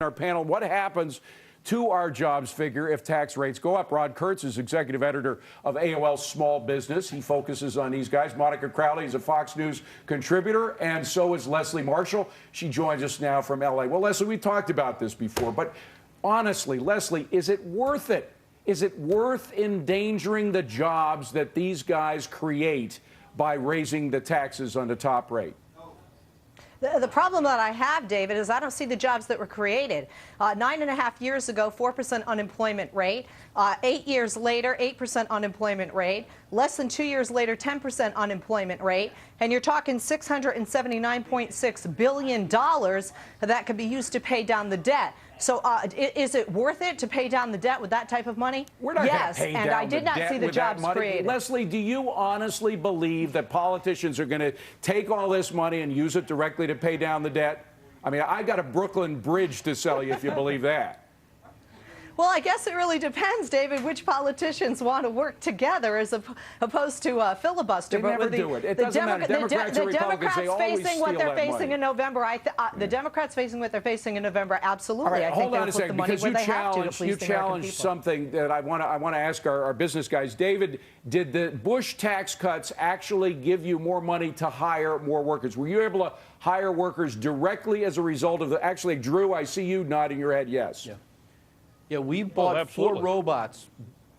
Our panel, what happens to our jobs figure if tax rates go up? Rod Kurtz is executive editor of AOL Small Business. He focuses on these guys. Monica Crowley is a Fox News contributor, and so is Leslie Marshall. She joins us now from LA. Well, Leslie, we talked about this before, but honestly, Leslie, is it worth it? Is it worth endangering the jobs that these guys create by raising the taxes on the top rate? The problem that I have, David, is I don't see the jobs that were created. 9.5 years ago, 4% unemployment rate. 8 years later, 8% unemployment rate. Less than 2 years later, 10% unemployment rate. And you're talking $679.6 billion that could be used to pay down the debt. So is it worth it to pay down the debt with that type of money? We're not yes, pay and down I did not see the jobs created. Leslie, do you honestly believe that politicians are going to take all this money and use it directly to pay down the debt? I mean, I got a Brooklyn Bridge to sell you if you believe that. Well, I guess it really depends, David, which politicians want to work together as opposed to filibuster. They never do it. It doesn't matter. Democrats or Republicans, they always steal what they're that facing money. In November. The Democrats facing what they're facing in November, absolutely. All right, I think hold on a second, because you challenged something that I want to ask our business guys. David, did the Bush tax cuts actually give you more money to hire more workers? Were you able to hire workers directly as a result of the? Actually, Drew, I see you nodding your head yes. Yeah, we bought 4 robots.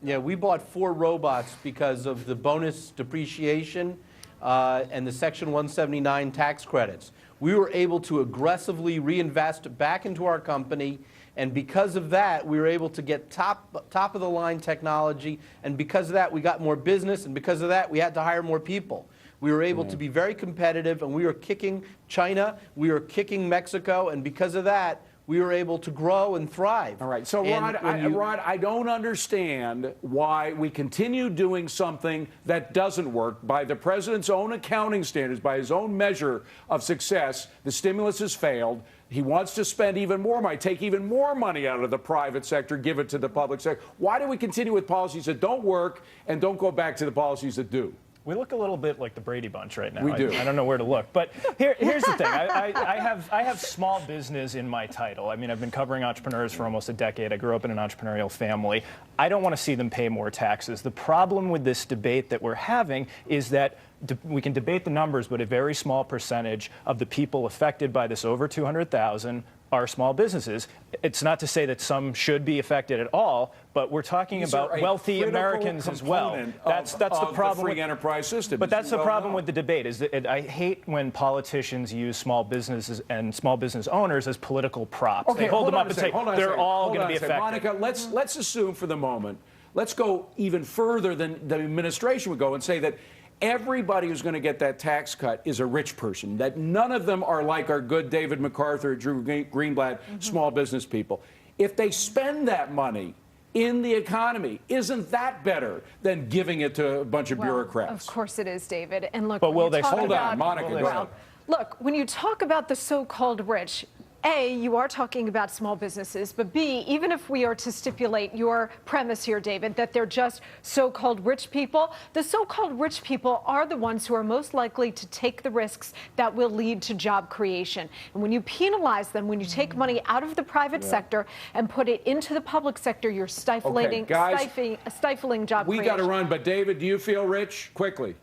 Yeah, we bought 4 robots because of the bonus depreciation and the Section 179 tax credits. We were able to aggressively reinvest back into our company, and because of that, we were able to get top of the line technology, and because of that, we got more business, and because of that, we had to hire more people. We were able to be very competitive, and we were kicking China, we were kicking Mexico, and because of that, we were able to grow and thrive. All right. So, Rod, I don't understand why we continue doing something that doesn't work. By the president's own accounting standards, by his own measure of success, the stimulus has failed. He wants to spend even more money, take even more money out of the private sector, give it to the public sector. Why do we continue with policies that don't work and don't go back to the policies that do? We look a little bit like the Brady Bunch right now. We do. I don't know where to look. But here's the thing. I have small business in my title. I mean, I've been covering entrepreneurs for almost a decade. I grew up in an entrepreneurial family. I don't want to see them pay more taxes. The problem with this debate that we're having is that we can debate the numbers, but a very small percentage of the people affected by this over 200,000 are small businesses. It's not to say that some should be affected at all, but we're talking about wealthy Americans as well. That's the problem. The free enterprise system. But that's the problem with the debate. Is that I hate when politicians use small businesses and small business owners as political props. Okay, they hold them up and say they're all going to be affected. Monica, let's assume for the moment. Let's go even further than the administration would go and say that everybody who's going to get that tax cut is a rich person, that none of them are like our good David MacArthur, Drew Greenblatt, small business people. If they spend that money in the economy, isn't that better than giving it to a bunch of bureaucrats? Of course it is, David. And look, but will they hold on, Monica, go ahead. Look, when you talk about the so-called rich, A, you are talking about small businesses, but B, even if we are to stipulate your premise here, David, that they're just so-called rich people, the so-called rich people are the ones who are most likely to take the risks that will lead to job creation. And when you penalize them, when you take money out of the private sector and put it into the public sector, you're stifling job creation. We got to run, but David, do you feel rich? Quickly.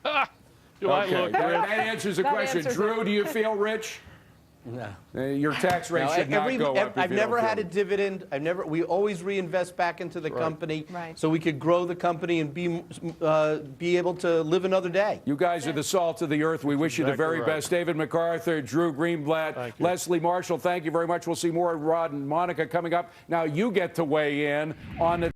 I look that answers the question. Drew, do you feel rich? No. Your tax rate should not go up. I've never had a dividend. We always reinvest back into the company so we could grow the company and be able to live another day. You guys are the salt of the earth. We wish you the very best. David MacArthur, Drew Greenblatt, Leslie Marshall, thank you very much. We'll see more of Rod and Monica coming up. Now you get to weigh in on the